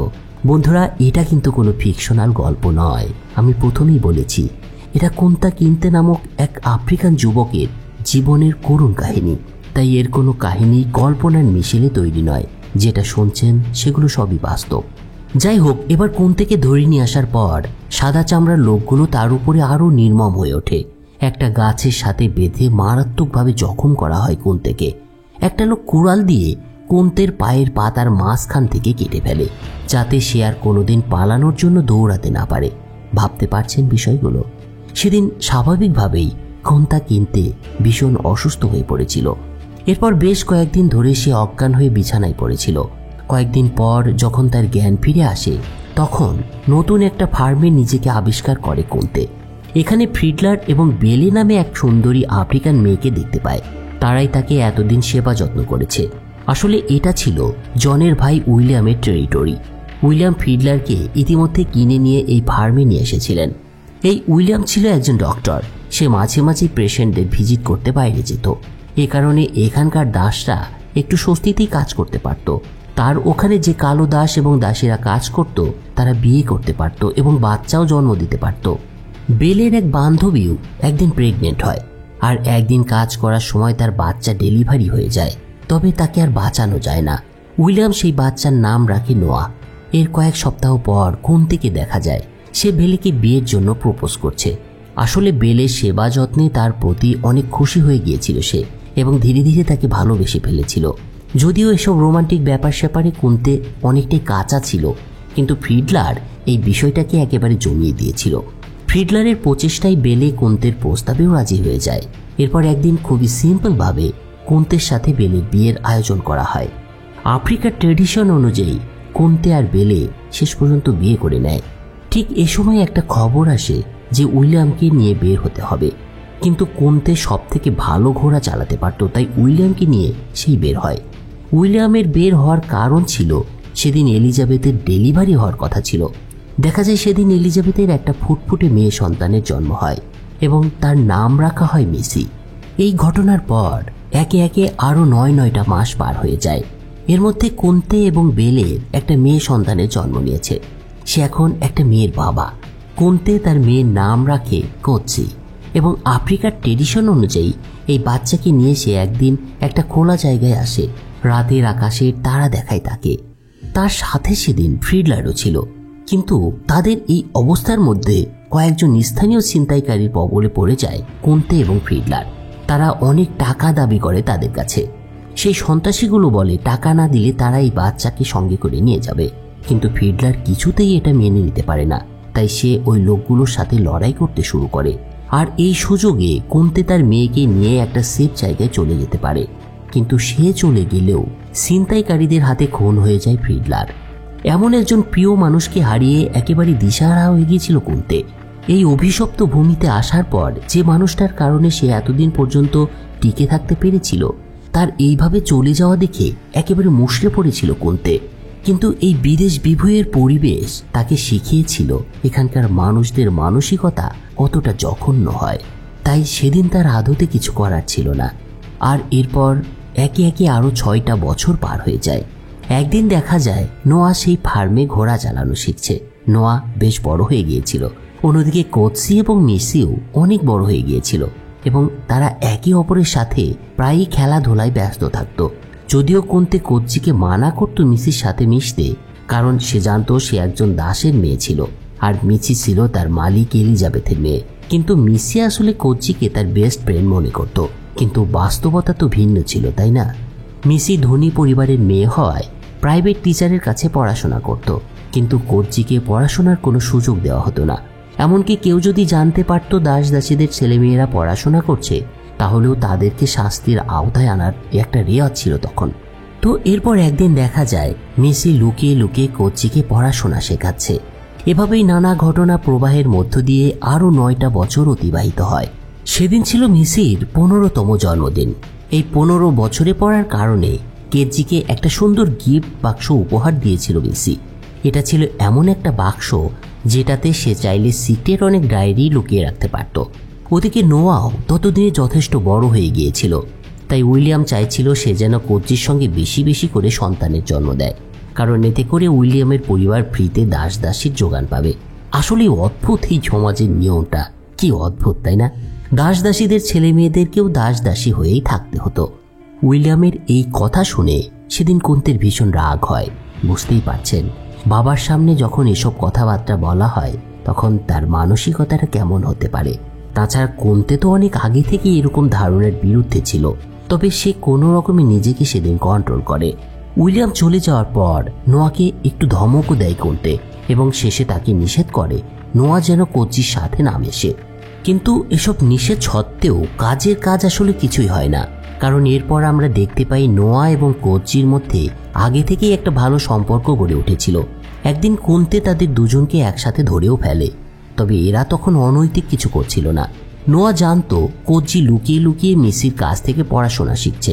বন্ধুরা, এটা কিন্তু কোনো ফিকশনাল গল্প নয়। আমি প্রথমেই বলেছি, এটা কুন্তা কিন্তে নামক এক আফ্রিকান যুবকের জীবনের করুণ কাহিনী। তাই এর কোনো কাহিনী কল্পনার মিশেলে তৈরি নয়। যেটা শুনছেন সেগুলো সবই বাস্তব। যাই হোক, এবার কুন্তেকে ধরে নিয়ে আসার পর সাদা চামড়ার লোকগুলো তার উপরে আরও নির্মম হয়ে ওঠে। একটা গাছের সাথে বেঁধে মারাত্মকভাবে জখম করা হয় কুন্তেকে। একটা লোক কুড়াল দিয়ে কুন্তের পায়ের পাতার মাঝখান থেকে কেটে ফেলে, যাতে সে আর কোনোদিন পালানোর জন্য দৌড়াতে না পারে। ভাবতে পারছেন বিষয়গুলো? সেদিন স্বাভাবিকভাবেই কুন্তা কিন্তে ভীষণ অসুস্থ হয়ে পড়েছিল। এরপর বেশ কয়েকদিন ধরে সে অজ্ঞান হয়ে বিছানায় পড়েছিল। কয়েকদিন পর যখন তার জ্ঞান ফিরে আসে, তখন নতুন একটা ফার্মে নিজেকে আবিষ্কার করে কুন্তে। এখানে ফ্রিডলার এবং বেলে নামে এক সুন্দরী আফ্রিকান মেয়েকে দেখতে পায়। তারাই তাকে এতদিন সেবা যত্ন করেছে। আসলে এটা ছিল জনের ভাই উইলিয়ামের টেরিটরি। উইলিয়াম ফ্রিডলারকে ইতিমধ্যে কিনে নিয়ে এই ফার্মে নিয়ে এসেছিলেন। এই উইলিয়াম ছিল একজন ডক্টর। সে মাঝে মাঝে পেশেন্টদের ভিজিট করতে বাইরে যেত। এ কারণে এখানকার দাসরা একটু স্বস্তিতেই কাজ করতে পারত। তার ওখানে যে কালো দাস এবং দাসীরা কাজ করত, তারা বিয়ে করতে পারত এবং বাচ্চাও জন্ম দিতে পারত। বেলের এক বান্ধবীও একদিন প্রেগনেন্ট হয়, আর একদিন কাজ করার সময় তার বাচ্চা ডেলিভারি হয়ে যায়। তবে তাকে আর বাঁচানো যায় না। উইলিয়াম সেই বাচ্চার নাম রাখে নোয়া। এর কয়েক সপ্তাহ পর কুন্তিকে দেখা যায় সে বেলেকে বিয়ের জন্য প্রপোজ করছে। আসলে বেলের সেবা যত্নে তার প্রতি অনেক খুশি হয়ে গিয়েছিল সে, এবং ধীরে ধীরে তাকে ভালোবেসে ফেলেছিল। যদিও এসব রোমান্টিক ব্যাপার স্যাপারে কুন্তে অনেকটাই কাঁচা ছিল, কিন্তু ফ্রিডলার এই বিষয়টাকে একেবারে জমিয়ে দিয়েছিল। ফ্রিডলারের প্রচেষ্টায় বেলে কুন্তের প্রস্তাবেও রাজি হয়ে যায়। এরপর একদিন খুবই সিম্পলভাবে কুন্তের সাথে বেলের বিয়ের আয়োজন করা হয়। আফ্রিকার ট্র্যাডিশন অনুযায়ী কুন্তে আর বেলে শেষ পর্যন্ত বিয়ে করে নেয়। ঠিক এ সময় একটা খবর আসে যে উইলিয়ামকে নিয়ে বের হতে হবে। কিন্তু কুন্তে সব থেকে ভালো ঘোড়া চালাতে পারত, তাই উইলিয়ামকে নিয়ে সেই বের হয়। উইলিয়ামের বের হওয়ার কারণ ছিল সেদিন এলিজাবেথের ডেলিভারি হওয়ার কথা ছিল। দেখা যায় সেদিন এলিজাবেথের একটা ফুটফুটে মেয়ে সন্তানের জন্ম হয় এবং তার নাম রাখা হয় মেসি। এই ঘটনার পর একে একে আরও 9টা মাস পার হয়ে যায়। এর মধ্যে কুন্তে এবং বেলের একটা মেয়ে সন্তানের জন্ম নিয়েছে। সে এখন একটা মেয়ের বাবা। কুন্তে তার মেয়ের নাম রাখে কোচি, এবং আফ্রিকার ট্রেডিশন অনুযায়ী এই বাচ্চাকে নিয়ে সে একদিন একটা খোলা জায়গায় আসে। রাতের আকাশের তারা দেখায় তাকে। তার সাথে সেদিন ফ্রিডলারও ছিল। কিন্তু তাদের এই অবস্থার মধ্যে কয়েকজন স্থানীয় ছিনতাইকারীর কবলে পড়ে যায় কুন্তে এবং ফ্রিডলার। তারা অনেক টাকা দাবি করে তাদের কাছে। সেই সন্ত্রাসীগুলো বলে টাকা না দিলে তারা এই বাচ্চাকে সঙ্গে করে নিয়ে যাবে। কিন্তু ফ্রিডলার কিছুতেই এটা মেনে নিতে পারে না, তাই সে ওই লোকগুলোর সাথে লড়াই করতে শুরু করে। আর এই সুযোগে কুন্তে তার মেয়েকে নিয়ে একটা সেফ জায়গায় চলে যেতে পারে। কিন্তু সে চলে গেলেও ছিনতাইকারীদের হাতে খুন হয়ে যায় ফ্রিডলার। এমন একজন প্রিয় মানুষকে হারিয়ে একেবারে দিশাহারা হয়ে গিয়েছিল কুন্তে। এই অভিশপ্ত ভূমিতে আসার পর যে মানুষটার কারণে সে এতদিন পর্যন্ত টিকে থাকতে পেরেছিল, তার এইভাবে চলে যাওয়া দেখে একেবারে মুষড়ে পড়েছিল কুন্তে। কিন্তু এই বিদেশ বিভুঁইয়ের পরিবেশ তাকে শিখিয়েছিল এখানকার মানুষদের মানসিকতা কতটা জঘন্য হয়। তাই সেদিন তার আদতে কিছু করার ছিল না। আর এরপর একে একে আরো 6টা বছর পার হয়ে যায়। একদিন দেখা যায় নোয়া সেই ফার্মে ঘোড়া চালানো শিখছে। নোয়া বেশ বড় হয়ে গিয়েছিল। অন্যদিকে কোৎসি এবং মিসিও অনেক বড় হয়ে গিয়েছিল এবং তারা একে অপরের সাথে প্রায়ই খেলাধুলায় ব্যস্ত থাকত। যদিও কুন্তে কোৎসিকে মানা করত মিসির সাথে মিশতে, কারণ সে জানত সে একজন দাসের মেয়ে ছিল আর মিসি ছিল তার মালিক এলিজাবেথের মেয়ে। কিন্তু মিসি আসলে কোৎসিকে তার বেস্ট ফ্রেন্ড মনে করত। কিন্তু বাস্তবতা তো ভিন্ন ছিল, তাই না? মিসি ধনী পরিবারের মেয়ে হওয়ায় প্রাইভেট টিচারের কাছে পড়াশোনা করত, কিন্তু কোৎসিকে পড়াশোনার কোনো সুযোগ দেওয়া হতো না। এমনকি কেউ যদি জানতে পারত দাস দাসীদের ছেলেমেয়েরা পড়াশোনা করছে, তাহলেও তাদেরকে শাস্তির আওতায় আনার একটা রেওয়াজ ছিল তখন। তো এরপর একদিন দেখা যায় মিসি লুকিয়ে লুকিয়ে কোৎসিকে পড়াশোনা শেখাচ্ছে। এভাবেই নানা ঘটনা প্রবাহের মধ্য দিয়ে আরও 9টা বছর অতিবাহিত হয়। সেদিন ছিল মিসির 15তম জন্মদিন। এই 15 বছরে পড়ার কারণে কেতজিকে একটা সুন্দর গিফট বাক্স উপহার দিয়েছিল মিসি। এটা ছিল এমন একটা বাক্স যেটাতে সে চাইলে সিক্রেট অনেক ডায়েরি লুকিয়ে রাখতে পারত। ওদিকে নোয়াও ততদিনে যথেষ্ট বড় হয়ে গিয়েছিল, তাই উইলিয়াম চাইছিল সে যেন কোৎসির সঙ্গে বেশি বেশি করে সন্তানের জন্ম দেয়, কারণ এতে করে উইলিয়ামের পরিবার ফ্রিতে দাস দাসীর যোগান পাবে। আসলে অদ্ভুত এই সমাজের নিয়মটা, কি অদ্ভুত তাই না? দাস দাসীদের ছেলে মেয়েদেরকেও দাস দাসী হয়েই থাকতে হতো। উইলিয়ামের এই কথা শুনে সেদিন কুন্তের ভীষণ রাগ হয়। বুঝতেই পারছেন, বাবার সামনে যখন এসব কথাবার্তা বলা হয় তখন তার মানসিকতাটা কেমন হতে পারে। তাছাড়া কুন্তে তো অনেক আগে থেকে এরকম ধারণার বিরুদ্ধে ছিল, তবে সে কোনো রকমে নিজেকে সেদিন কন্ট্রোল করে। উইলিয়াম চলে যাওয়ার পর নোয়াকে একটু ধমকও দেয় কুন্তে এবং শেষে তাকে নিষেধ করে নোয়া যেন কোৎসির সাথে না মেশে। কিন্তু এসব নিষেধ সত্ত্বেও কাজের কাজ আসলে কিছুই হয় না, কারণ এরপর আমরা দেখতে পাই নোয়া এবং কোৎসির মধ্যে আগে থেকেই একটা ভালো সম্পর্ক গড়ে উঠেছিল। একদিন কুন্তে তাদের দুজনকে একসাথে ধরেও ফেলে, তবে এরা তখন অনৈতিক কিছু করছিল না। নোয়া জানতো কোৎসি লুকিয়ে লুকিয়ে মিসির কাছ থেকে পড়াশোনা শিখছে।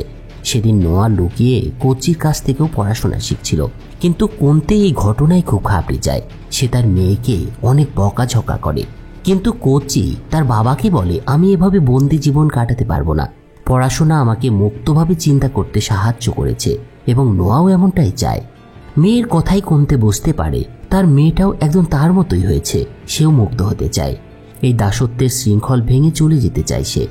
সেদিন নোয়া লুকিয়ে কোৎসির কাছ থেকেও পড়াশোনা শিখছিল, কিন্তু কুন্তে এই ঘটনায় খুব ঘাবড়ে যায়। সে তার মেয়েকে অনেক বকাঝকা করে, কিন্তু কোৎসি তার বাবাকে বলে আমি এভাবে বন্দি জীবন কাটাতে পারবো না। পড়াশোনা আমাকে মুক্তভাবে চিন্তা করতে সাহায্য করেছে এবং নোয়াও এমনটাই চায়। মেয়ের কথাই কুন্তে বুঝতে পারে তার মেয়েটাও একজন তার মতোই হয়েছে, সেও মুক্ত হতে চায়। এই দাসত্বের শৃঙ্খল ভেঙে চলে যেতে চাইছে।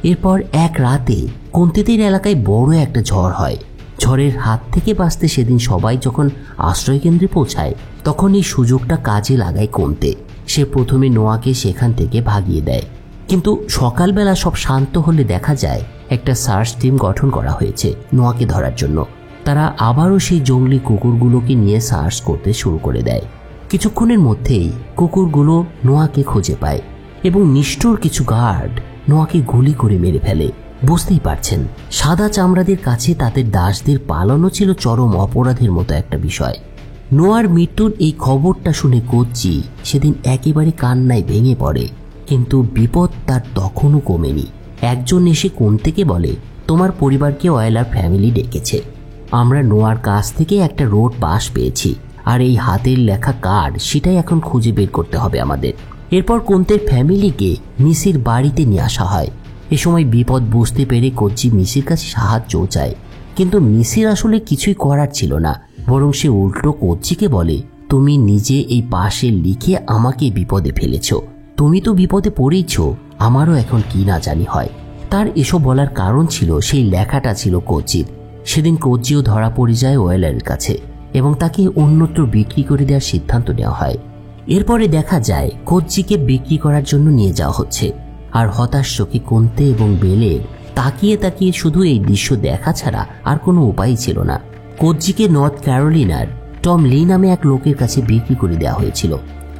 এরপর এক রাতে কুন্তেদের এলাকায় বড় একটা ঝড় হয়। ঝড়ের হাত থেকে বাঁচতে সেদিন সবাই যখন আশ্রয়কেন্দ্রে পৌঁছায় তখন এই সুযোগটা কাজে লাগায় কুন্তে। সে প্রথমে নোয়াকে সেখান থেকে ভাগিয়ে দেয়, কিন্তু সকালবেলা সব শান্ত হলে দেখা যায় একটা সার্চ টিম গঠন করা হয়েছে নোয়াকে ধরার জন্য। তারা আবারও সেই জঙ্গলি কুকুরগুলোকে নিয়ে সার্চ করতে শুরু করে দেয়। কিছুক্ষণের মধ্যেই কুকুরগুলো নোয়াকে খুঁজে পায় এবং নিষ্ঠুর কিছু গার্ড নোয়াকে গুলি করে মেরে ফেলে। বুঝতেই পারছেন, সাদা চামড়াদের কাছে তাদের দাসদের পালানো ছিল চরম অপরাধের মতো একটা বিষয়। নোয়ার মৃত্যুর এই খবরটা শুনে কোৎসি সেদিন একেবারে কান্নায় ভেঙে পড়ে, কিন্তু বিপদ তার তখনও কমেনি। একজন এসে কুন্তেকে বলে তোমার পরিবারকে ওয়েলার ফ্যামিলি ডেকেছে। আমরা নোয়ার কাছ থেকে একটা রোড পাস পেয়েছি, আর এই হাতের লেখা কার্ড সেটাই এখন খুঁজে বের করতে হবে আমাদের। এরপর কুন্তের ফ্যামিলিকে মিসির বাড়িতে নিয়ে আসা হয়। এ সময় বিপদ বুঝতে পেরে কোৎসি মিসির কাছে সাহায্য চায়, কিন্তু মিসির আসলে কিছুই করার ছিল না, বরং সে উল্টো কোৎসিকে বলে তুমি নিজে এই পাশে লিখে আমাকে বিপদে ফেলেছ, তুমি তো বিপদে পড়েছ, আমারও এখন কি না জানি হয়। তার এসব বলার কারণ ছিল সেই লেখাটা ছিল কোৎসির। সেদিন কোৎসিও ধরা পড়ে যায় ওয়েলারের কাছে এবং তাকে অন্যত্র বিক্রি করে দেওয়ার সিদ্ধান্ত নেওয়া হয়। এরপরে দেখা যায় কোৎসিকে বিক্রি করার জন্য নিয়ে যাওয়া হচ্ছে, আর হতাশ চোখে কুন্তে এবং বেলের তাকিয়ে তাকিয়ে শুধু এই দৃশ্য দেখা ছাড়া আর কোনো উপায় ছিল না। কোৎসিকে নর্থ ক্যারোলিনার টম লি নামে এক লোকের কাছে বিক্রি করে দেওয়া হয়েছিল।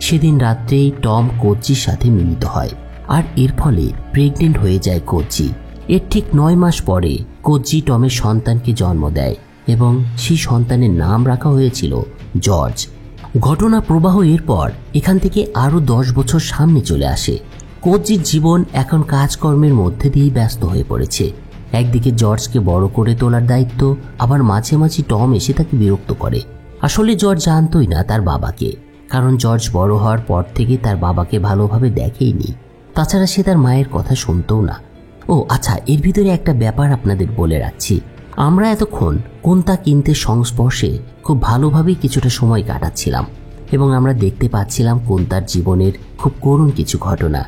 সেদিন রাত্রেই টম কোৎসির সাথে মিলিত হয়, আর এর ফলে প্রেগনেন্ট হয়ে যায় কোৎসি। এর ঠিক 9 মাস পরে কোৎসি টমের সন্তানকে জন্ম দেয় এবং সেই সন্তানের নাম রাখা হয়েছিল জর্জ। ঘটনা প্রবাহ এরপর এখান থেকে আরও 10 বছর সামনে চলে আসে। কোৎসির জীবন এখন কাজকর্মের মধ্যে দিয়েই ব্যস্ত হয়ে পড়েছে। একদিকে জর্জকে বড় করে তোলার দায়িত্ব, আবার মাঝে মাঝে টম এসে তাকে বিরক্ত করে। আসলে জর্জ জানতই না তার বাবাকে, কারণ জর্জ বড় হওয়ার পর থেকে তার বাবাকে ভালোভাবে দেখেইনি। তাছাড়া সে তার মায়ের কথা শুনতও না। ও আচ্ছা, এর ভিতরে একটা ব্যাপার আপনাদের বলে রাখছি। আমরা এতক্ষণ কোনটা কিনতে সংস্পর্শে খুব ভালোভাবেই কিছুটা সময় কাটাচ্ছিলাম এবং আমরা দেখতে পাচ্ছিলাম কোনটার জীবনের খুব করুণ কিছু ঘটনা।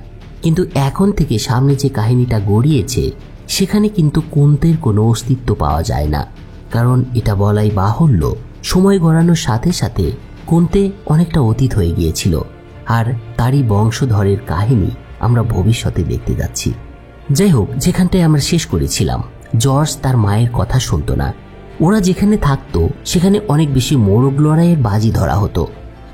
কিন্তু এখন থেকে সামনে যে কাহিনীটা গড়িয়েছে সেখানে কিন্তু কোনতের কোনো অস্তিত্ব পাওয়া যায় না, কারণ এটা বলাই বাহুল্য সময় গড়ানোর সাথে সাথে কোনতে অনেকটা অতীত হয়ে গিয়েছিল, আর তারই বংশধরের কাহিনী আমরা ভবিষ্যতে দেখতে যাচ্ছি। যাই হোক, যেখানটায় আমরা শেষ করেছিলাম, জর্জ তার মায়ের কথা শুনত না। ওরা যেখানে থাকতো সেখানে অনেক বেশি মোরগ লড়াইয়ের বাজি ধরা হতো।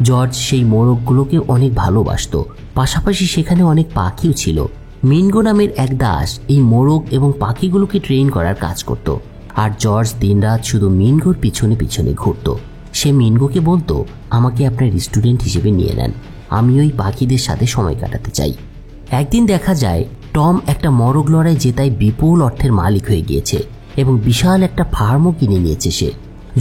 জর্জ সেই মোরগগুলোকে অনেক ভালোবাসত, পাশাপাশি সেখানে অনেক পাখিও ছিল। মিনগো নামের এক দাস এই মোরগ এবং পাখিগুলোকে ট্রেন করার কাজ করত, আর জর্জ দিনরাত শুধু মিনগোর পিছনে পিছনে ঘুরত। সে মিনগোকে বলতো, আমাকে আপনার স্টুডেন্ট হিসেবে নিয়ে নেন, আমি ওই পাখিদের সাথে সময় কাটাতে চাই। একদিন দেখা যায় টম একটা মোরগ লড়াই জেতায় বিপুল অর্থের মালিক হয়ে গিয়েছে এবং বিশাল একটা ফার্মও কিনে নিয়েছে সে।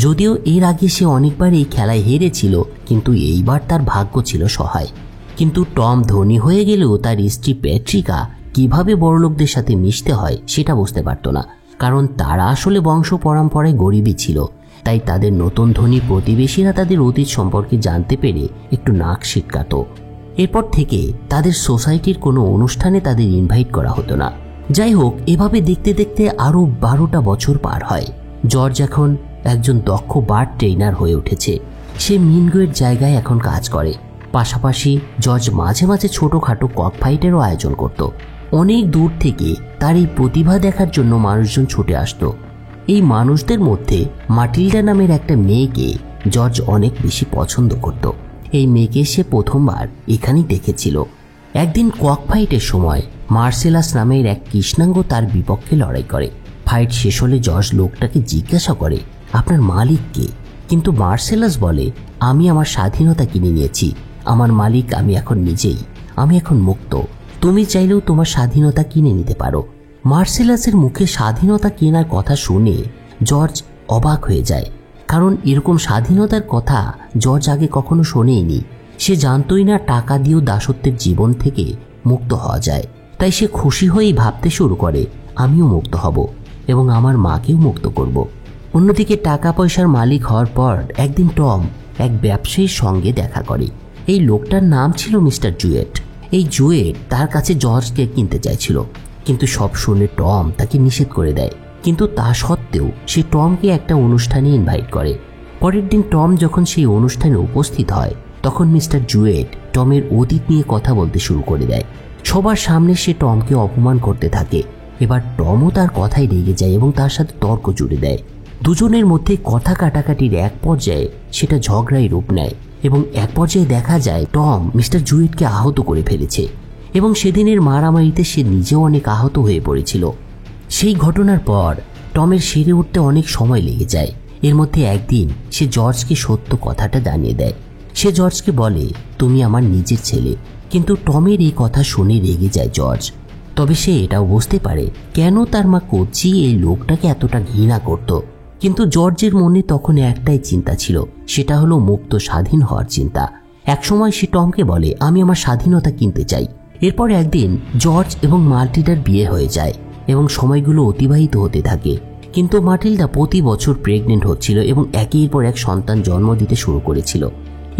যদিও এর আগে সে অনেকবার এই খেলায় হেরেছিল, কিন্তু এইবার তার ভাগ্য ছিল সহায়। কিন্তু টম ধনী হয়ে গেলেও তার স্ত্রী প্যাট্রিকা কিভাবে বড়লোকদের সাথে মিশতে হয় সেটা বুঝতে পারত না, কারণ তারা আসলে বংশ পরম্পরায় গরিবই ছিল। তাই তাদের নতুন ধনী প্রতিবেশীরা তাদের অতীত সম্পর্কে জানতে পেরে একটু নাক সিটকাত। এরপর থেকে তাদের সোসাইটির কোনো অনুষ্ঠানে তাদের ইনভাইট করা হতো না। যাই হোক, এভাবে দেখতে দেখতে আরও 12টা বছর পার হয়। জর্জ এখন একজন দক্ষ বার্ড ট্রেনার হয়ে উঠেছে। সে মিনগোয়ের জায়গায় এখন কাজ করে। পাশাপাশি জর্জ মাঝে মাঝে ছোটোখাটো কক ফাইটেরও আয়োজন করত। অনেক দূর থেকে তার এই প্রতিভা দেখার জন্য মানুষজন ছুটে আসতো। এই মানুষদের মধ্যে মাটিল্ডা নামের একটা মেয়েকে জর্জ অনেক বেশি পছন্দ করত। এই মেয়েকে সে প্রথমবার এখানেই দেখেছিল। একদিন কক ফাইটের সময় মার্সেলাস নামের এক কৃষ্ণাঙ্গ তার বিপক্ষে লড়াই করে। ফাইট শেষ হলে জর্জ লোকটাকে জিজ্ঞাসা করে, আপনার মালিক কে? কিন্তু মার্সেলাস বলে, আমি আমার স্বাধীনতা কিনে নিয়েছি, আমার মালিক আমি এখন নিজেই, আমি এখন মুক্ত, তুমি চাইলেও তোমার স্বাধীনতা কিনে নিতে পারো। মার্সেলাসের মুখে স্বাধীনতা কেনার কথা শুনে জর্জ অবাক হয়ে যায়, কারণ এরকম স্বাধীনতার কথা জর্জ আগে কখনো শোনেইনি। সে জানতই না টাকা দিয়েও দাসত্বের জীবন থেকে মুক্ত হওয়া যায়। তাই সে খুশি হয়েই ভাবতে শুরু করে, আমিও মুক্ত হব এবং আমার মাকেও মুক্ত করব। অন্যদিকে টাকা পয়সার মালিক হওয়ার পর একদিন টম এক ব্যবসায়ীর সঙ্গে দেখা করে। এই লোকটার নাম ছিল মিস্টার জুয়েট। এই জুয়েট তার কাছে জর্জকে কিনতে চাইছিল, কিন্তু সব শুনে টম তাকে নিষেধ করে দেয়। কিন্তু তা সত্ত্বেও সে টমকে একটা অনুষ্ঠানে ইনভাইট করে। পরের দিন টম যখন সেই অনুষ্ঠানে উপস্থিত হয়, তখন মিস্টার জুয়েট টমের অতীত নিয়ে কথা বলতে শুরু করে দেয়। সবার সামনে সে টমকে অপমান করতে থাকে। এবার টমও তার কথায় রেগে যায় এবং তার সাথে তর্ক জুড়ে দেয়। দুজনের মধ্যে কথা কাটাকাটির এক পর্যায়ে সেটা ঝগড়ায় রূপ নেয় এবং এক পর্যায়ে দেখা যায় টম মিস্টার জুয়েটকে আহত করে ফেলেছে এবং সেদিনের মারামারিতে সে নিজেও অনেক আহত হয়ে পড়েছিল। সেই ঘটনার পর টমের সেরে উঠতে অনেক সময় লেগে যায়। এর মধ্যে একদিন সে জর্জকে সত্য কথাটা জানিয়ে দেয়। সে জর্জকে বলে, তুমি আমার নিজের ছেলে। কিন্তু টমের এই কথা শুনে রেগে যায় জর্জ। তবে সে এটাও বুঝতে পারে কেন তার মা কোচি এই লোকটাকে এতটা ঘৃণা করত। কিন্তু জর্জের মনে তখন একটাই চিন্তা ছিল, সেটা হলো মুক্ত স্বাধীন হওয়ার চিন্তা। একসময় সে টমকে বলে, আমি আমার স্বাধীনতা কিনতে চাই। এরপর একদিন জর্জ এবং মার্টিল্ডার বিয়ে হয়ে যায় এবং সময়গুলো অতিবাহিত হতে থাকে। কিন্তু মার্টিল্ডা প্রতি বছর প্রেগনেন্ট হচ্ছিল এবং একের পর এক সন্তান জন্ম দিতে শুরু করেছিল।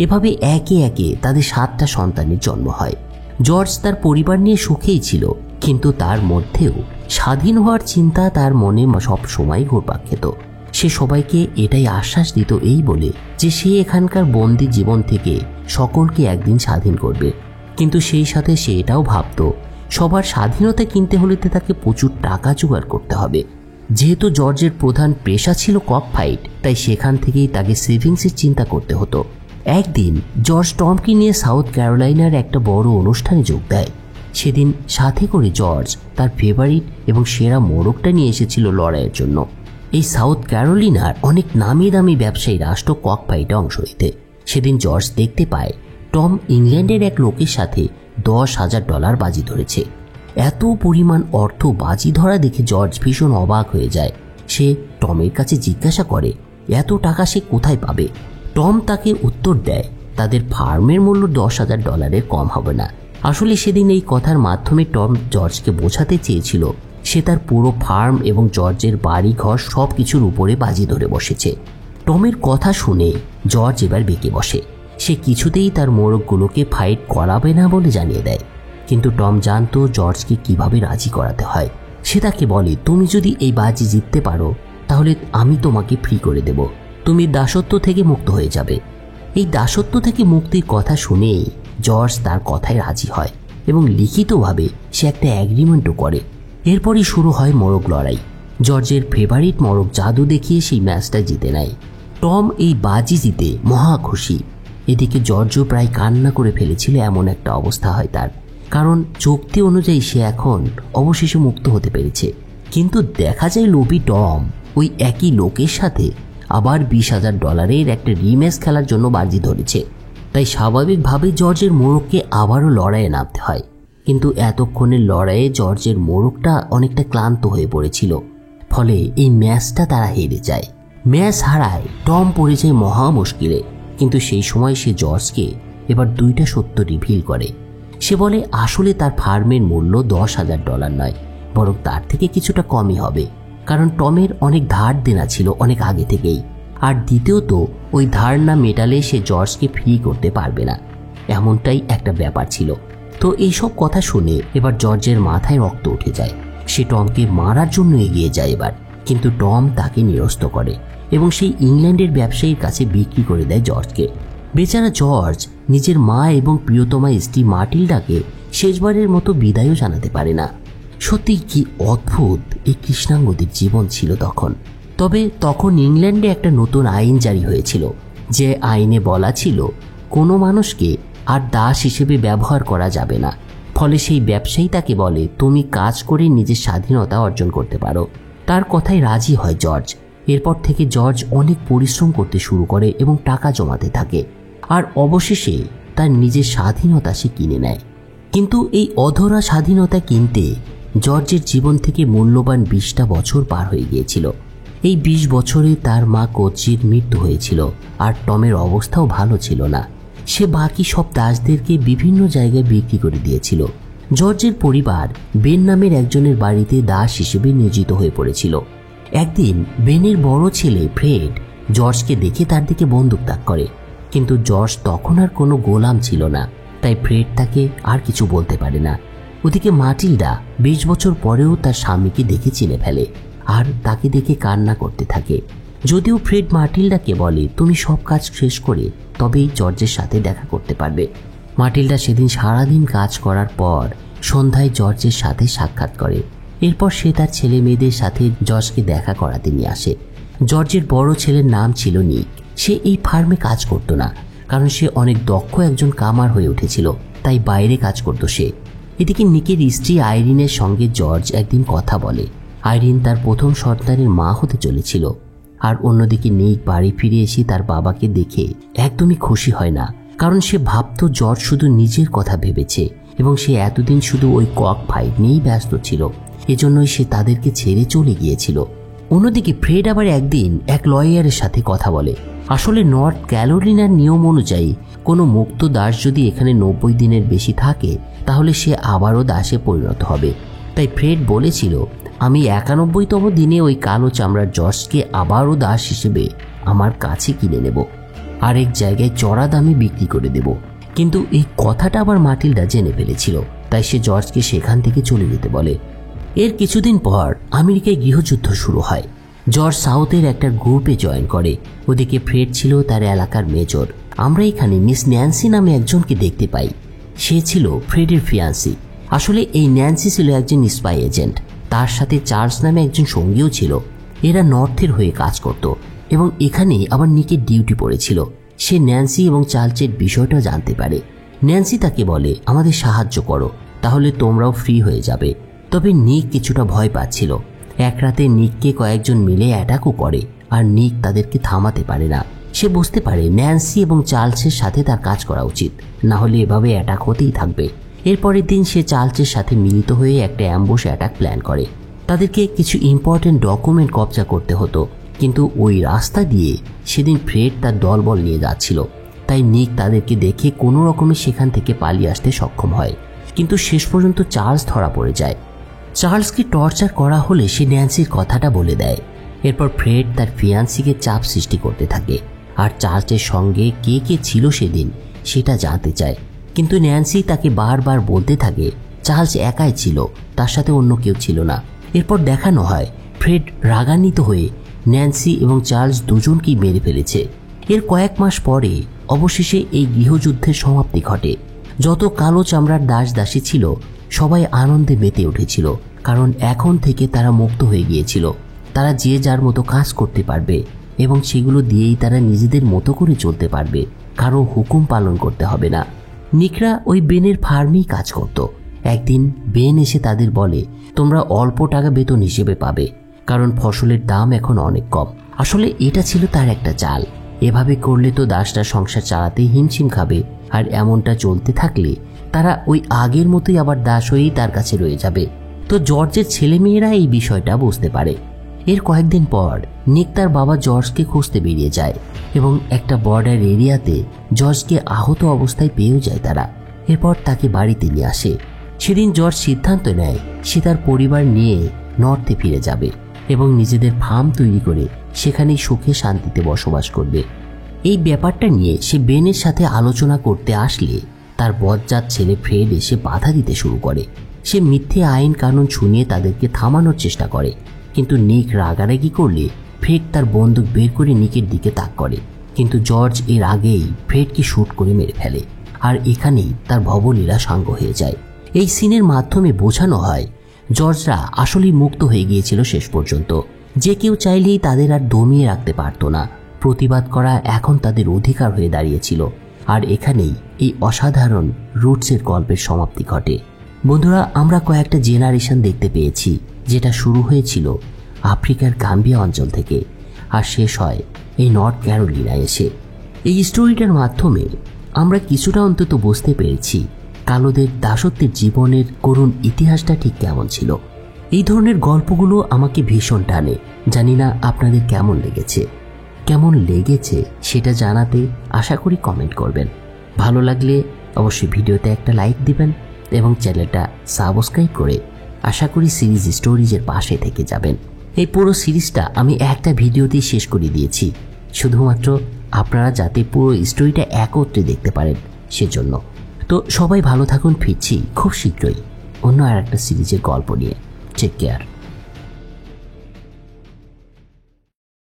এভাবে একে একে তাদের 7টা সন্তানের জন্ম হয়। জর্জ তার পরিবার নিয়ে সুখেই ছিল, কিন্তু তার মধ্যেও স্বাধীন হওয়ার চিন্তা তার মনে সব সময় ঘুরপাক খেত। সে সবাইকে এটাই আশ্বাস দিত এই বলে যে সে এখানকার বন্দি জীবন থেকে সকলকে একদিন স্বাধীন করবে। কিন্তু সেই সাথে সে এটাও ভাবত, সবার স্বাধীনতা কিনতে হলে তাকে প্রচুর টাকা জোগাড় করতে হবে। যেহেতু জর্জের প্রধান পেশা ছিল কক ফাইট, তাই সেখান থেকেই তাকে সেভিংসের চিন্তা করতে হতো। একদিন জর্জ টমকে নিয়ে সাউথ ক্যারোলাইনার একটা বড় অনুষ্ঠানে যোগ দেয়। সেদিন সাথে করে জর্জ তার ফেভারিট এবং সেরা মোরগটা নিয়ে এসেছিল লড়াইয়ের জন্য। এই সাউথ ক্যারোলিনার অনেক নামি দামি ব্যবসায়ীরা আসতো কক ফাইটে অংশ নিতে। সেদিন জর্জ দেখতে পায় টম ইংল্যান্ডের এক লোকের সাথে $10,000 বাজি ধরেছে। এত পরিমাণ অর্থ বাজি ধরা দেখে জর্জ ভীষণ অবাক হয়ে যায়। সে টমের কাছে জিজ্ঞাসা করে, এত টাকা সে কোথায় পাবে? টম তাকে উত্তর দেয়, তাদের ফার্মের মূল্য $10,000 কম হবে না। আসলে সেদিন এই কথার মাধ্যমে টম জর্জকে বোঝাতে চেয়েছিল সে তার পুরো ফার্ম এবং জর্জের বাড়ি ঘর সব কিছুর উপরে বাজি ধরে বসেছে। টমের কথা শুনে জর্জ এবার বেঁকে বসে। সে কিছুতেই তার মোরগগুলোকে ফাইট করাবে না বলে জানিয়ে দেয়। কিন্তু টম জানতো জর্জকে কিভাবে রাজি করাতে হয়। সে তাকে বলে, তুমি যদি এই বাজি জিততে পারো তাহলে আমি তোমাকে ফ্রি করে দেব, তুমি দাসত্ব থেকে মুক্ত হয়ে যাবে। এই দাসত্ব থেকে মুক্তির কথা শুনেই জর্জ তার কথায় রাজি হয় এবং লিখিতভাবে সে একটা অ্যাগ্রিমেন্টও করে। এরপরই শুরু হয় মোরগ লড়াই। জর্জের ফেভারিট মোরগ জাদু দেখিয়ে সেই ম্যাচটা জিতে নেয়। টম এই বাজি জিতে মহা খুশি। এদিকে জর্জও প্রায় কান্না করে ফেলেছিল, এমন একটা অবস্থা হয় তার, কারণ চুক্তি অনুযায়ী সে এখন অবশেষে মুক্ত হতে পেরেছে। কিন্তু দেখা যায় লোভী টম ওই একই লোকের সাথে আবার $20,000 একটা রিম্যাচ খেলার জন্য বাজি ধরেছে। তাই স্বাভাবিকভাবে জর্জের মোরগকে আবারও লড়াইয়ে নামতে হয়। কিন্তু এতক্ষণের লড়াইয়ে জর্জের মোরগটা অনেকটা ক্লান্ত হয়ে পড়েছিল, ফলে এই ম্যাচটা তারা হেরে যায়। ম্যাচ হারায় টম পড়ে যায় মহা মুশকিলে। কিন্তু সেই সময় সে জর্জকে এবার 2টা সত্য রিভিল করে। সে বলে আসলে তার ফার্মের মূল্য $10,000 নয়, বরং তার থেকে কিছুটা কমই হবে, কারণ টমের অনেক ধার দেনা ছিল অনেক আগে থেকেই। আর দ্বিতীয়ত ওই ধার না মেটালে সে জর্জকে ফ্রি করতে পারবে না, এমনটাই একটা ব্যাপার ছিল। তো এইসব কথা শুনে এবার জর্জের মাথায় রক্ত উঠে যায়। সে টমকে মারার জন্য এগিয়ে যায় এবার, কিন্তু টম তাকে নিরস্ত করে এবং সেই ইংল্যান্ডের ব্যবসায়ীর কাছে বিক্রি করে দেয় জর্জকে। বেচারা জর্জ নিজের মা এবং প্রিয়তমা স্ত্রী মার্টিল্ডাকে শেষবারের মতো বিদায়ও জানাতে পারে না। সত্যি কি অদ্ভুত এই কৃষ্ণাঙ্গদের জীবন ছিল তখন। তবে তখন ইংল্যান্ডে একটা নতুন আইন জারি হয়েছিল, যে আইনে বলা ছিল কোনো মানুষকে আর দাস হিসেবে ব্যবহার করা যাবে না। ফলে সেই ব্যবসায়ী তাকে বলে, তুমি কাজ করে নিজের স্বাধীনতা অর্জন করতে পারো। তার কথায় রাজি হয় জর্জ। এরপর থেকে জর্জ অনেক পরিশ্রম করতে শুরু করে এবং টাকা জমাতে থাকে, আর অবশেষে তার নিজের স্বাধীনতা সে কিনে নেয়। কিন্তু এই অধরা স্বাধীনতা কিনতে জর্জের জীবন থেকে মূল্যবান 20টা বছর পার হয়ে গিয়েছিল। এই 20 বছরে তার মা কোচির মৃত্যু হয়েছিল, আর টমের অবস্থাও ভালো ছিল না। সে বাকি সব দাসদেরকে বিভিন্ন জায়গায় বিক্রি করে দিয়েছিল। জর্জের পরিবার বেন নামের একজনের বাড়িতে দাস হিসেবে নিয়োজিত হয়ে পড়েছিল। একদিন বেনের বড় ছেলে ফ্রেড জর্জকে দেখে তার দিকে বন্দুক তাক করে, কিন্তু জর্জ তখন আর কোনো গোলাম ছিল না, তাই ফ্রেড তাকে আর কিছু বলতে পারে না। ওদিকে মার্টিল্ডা 20 বছর পরেও তার স্বামীকে দেখে চিনে ফেলে আর তাকে দেখে কান্না করতে থাকে। যদিও ফ্রেড মার্টিল্ডাকে বলে, তুমি সব কাজ শেষ করে তবেই জর্জের সাথে দেখা করতে পারবে। মার্টিল্ডা সেদিন সারাদিন কাজ করার পর সন্ধ্যায় জর্জের সাথে সাক্ষাৎ করে। এরপর সে তার ছেলে মেয়েদের সাথে জর্জকে দেখা করাতে নিয়ে আসে। জর্জের বড় ছেলের নাম ছিল নিক। সে এই ফার্মে কাজ করতো না, কারণ সে অনেক দক্ষ একজন কামার হয়ে উঠেছিল, তাই বাইরে কাজ করতো সে। এদিকে নিকের স্ত্রী আইরিনের সঙ্গে জর্জ একদিন কথা বলে। আইরিন তার প্রথম সন্তানের মা হতে চলেছিল। আর অন্যদিকে নিক বাড়ি ফিরে এসে তার বাবাকে দেখে একদমই খুশি হয় না, কারণ সে ভাবতো জর্জ শুধু নিজের কথা ভেবেছে এবং সে এতদিন শুধু ওই কক ফাইট নিয়েই ব্যস্ত ছিল, এজন্যই সে তাদেরকে ছেড়ে চলে গিয়েছিল। অন্যদিকে ফ্রেড আবার একদিন এক লয়ারের সাথে কথা বলে। আসলে নর্থ ক্যারোলিনার নিয়ম অনুযায়ী কোনো মুক্ত দাস যদি এখানে 90 দিনের বেশি থাকে তাহলে সে আবারও দাসে পরিণত হবে। তাই ফ্রেড বলেছিল, আমি 91তম দিনে ওই কালো চামড়ার জর্জকে আবারও দাস হিসেবে আমার কাছে কিনে নেব, আরেক জায়গায় চড়া দামে বিক্রি করে দেব। কিন্তু এই কথাটা আবার মার্টিল্ডা জেনে ফেলেছিল, তাই সে জর্জকে সেখান থেকে চলে যেতে বলে। এর কিছুদিন পর আমেরিকায় গৃহযুদ্ধ শুরু হয়। জর্জ সাউথের একটা গ্রুপে জয়েন করে। ওদিকে ফ্রেড ছিল তার এলাকার মেজর। আমরা এখানে মিস ন্যান্সি নামে একজনকে দেখতে পাই। সে ছিল ফ্রেডের ফিয়ান্সি। আসলে এই ন্যান্সি ছিল একজন স্পাই এজেন্ট। তার সাথে চার্লস নামে একজন সঙ্গীও ছিল। এরা নর্থের হয়ে কাজ করত এবং এখানে আবার নিকের ডিউটি পড়েছিল। সে ন্যান্সি এবং চার্লসের বিষয়টা জানতে পারে। ন্যান্সি তাকে বলে, আমাদের সাহায্য করো, তাহলে তোমরাও ফ্রি হয়ে যাবে। তবে নিক কিছুটা ভয় পাচ্ছিল। এক রাতে নিককে কয়েকজন মিলে অ্যাটাকও করে, আর নিক তাদেরকে থামাতে পারে না। সে বুঝতে পারে ন্যান্সি এবং চার্লসের সাথে তার কাজ করা উচিত, না হলে এভাবে অ্যাটাক হতেই থাকবে। এরপরের দিন সে চার্লসের সাথে মিলিত হয়ে একটা অ্যাম্বুশ অ্যাটাক প্ল্যান করে। তাদেরকে কিছু ইম্পর্টেন্ট ডকুমেন্ট কবজা করতে হতো, কিন্তু ওই রাস্তা দিয়ে সেদিন ফ্রেড তার দলবল নিয়ে যাচ্ছিল। তাই নিক তাদেরকে দেখে কোনো রকমে সেখান থেকে পালিয়ে আসতে সক্ষম হয়, কিন্তু শেষ পর্যন্ত চার্লস ধরা পড়ে যায়। চার্লসকে টর্চার করা হলে সে ন্যান্সির কথাটা বলে দেয়। এরপর ফ্রেড তার ফিয়ান্সিকে চাপ সৃষ্টি করতে থাকে আর চার্লসের সঙ্গে কে কে ছিল সেদিন সেটা জানতে চায়। কিন্তু ন্যান্সি তাকে বারবার বলতে থাকে চার্লস একাই ছিল, তার সাথে অন্য কেউ ছিল না। এরপর দেখানো হয় ফ্রেড রাগান্বিত হয়ে ন্যান্সি এবং চার্লস দুজনকেই মেরে ফেলেছে। এর কয়েক মাস পরে অবশেষে এই গৃহযুদ্ধের সমাপ্তি ঘটে। যত কালো চামড়ার দাস দাসী ছিল সবাই আনন্দে মেতে উঠেছিল, কারণ এখন থেকে তারা মুক্ত হয়ে গিয়েছিল। তারা যে যার মতো কাজ করতে পারবে এবং সেগুলো দিয়েই তারা নিজেদের মতো করে চলতে পারবে, কারো হুকুম পালন করতে হবে না। নিকরা ওই বেনের ফার্মেই কাজ করত। একদিন বেন এসে তাদের বলে, তোমরা অল্প টাকা বেতন হিসেবে পাবে, কারণ ফসলের দাম এখন অনেক কম। আসলে এটা ছিল তার একটা চাল। এভাবে করলে তো দাসটা সংসার চালাতে হিমশিম খাবে, আর এমনটা চলতে থাকলে তারা ওই আগের মতোই আবার দাস হয়েই তার কাছে রয়ে যাবে। তো জর্জের ছেলেমেয়েরা এই বিষয়টা বুঝতে পারে। এর কয়েকদিন পর নিক তার বাবা জর্জকে খুঁজতে বেরিয়ে যায় এবং একটা বর্ডার এরিয়াতে জর্জকে আহত অবস্থায় পেয়েও যায় তারা। এরপর তাকে বাড়িতে নিয়ে আসে। সেদিন জর্জ সিদ্ধান্ত নেয় সে তার পরিবার নিয়ে নর্থে ফিরে যাবে এবং নিজেদের ফার্ম তৈরি করে সেখানেই সুখে শান্তিতে বসবাস করবে। এই ব্যাপারটা নিয়ে সে বেনের সাথে আলোচনা করতে আসলে তার বজ্জাত ছেলে ফ্রেড এসে বাধা দিতে শুরু করে। সে মিথ্যে আইন কানুন শুনিয়ে তাদেরকে থামানোর চেষ্টা করে, কিন্তু নিক রাগারাগি করলে ফ্রেড তার বন্দুক বের করে নিকের দিকে তাক করে, কিন্তু জর্জ এর আগেই ফ্রেডকে শুট করে মেরে ফেলে। আর এখানেই তার ভবলীলা সাঙ্গ হয়ে যায়। এই সিনের মাধ্যমে বোঝানো হয় জর্জরা আসলেই মুক্ত হয়ে গিয়েছিল শেষ পর্যন্ত। যে কেউ চাইলেই তাদের আর দমিয়ে রাখতে পারত না। প্রতিবাদ করা এখন তাদের অধিকার হয়ে দাঁড়িয়েছিল। আর এখানেই এই অসাধারণ রুটসের গল্পের সমাপ্তি ঘটে। বন্ধুরা, আমরা কয়েকটা জেনারেশন দেখতে পেয়েছি, যেটা শুরু হয়েছিল আফ্রিকার গাম্বিয়া অঞ্চল থেকে আর শেষ হয় এই নর্থ ক্যারোলিনায় এসে। এই স্টোরিটার মাধ্যমে আমরা কিছুটা অন্তত বুঝতে পেরেছি কালোদের দাসত্বের জীবনের করুণ ইতিহাসটা ঠিক কেমন ছিল। এই ধরনের গল্পগুলো আমাকে ভীষণ টানে। জানি না আপনাদের কেমন লেগেছে সেটা জানাতে আশা করি কমেন্ট করবেন। ভালো লাগলে অবশ্যই ভিডিওতে একটা লাইক দিবেন এবং চ্যানেলটা সাবস্ক্রাইব করে আশা করি সিরিজ স্টোরিজের পাশে থেকে যাবেন। এই পুরো সিরিজটা আমি একটা ভিডিওতেই শেষ করে দিয়েছি, শুধুমাত্র আপনারা যাতে পুরো স্টোরিটা একত্রে দেখতে পারেন সেজন্য। তো সবাই ভালো থাকুন, ফিরছি খুব শীঘ্রই অন্য আর একটা সিরিজের গল্প নিয়ে। Take care.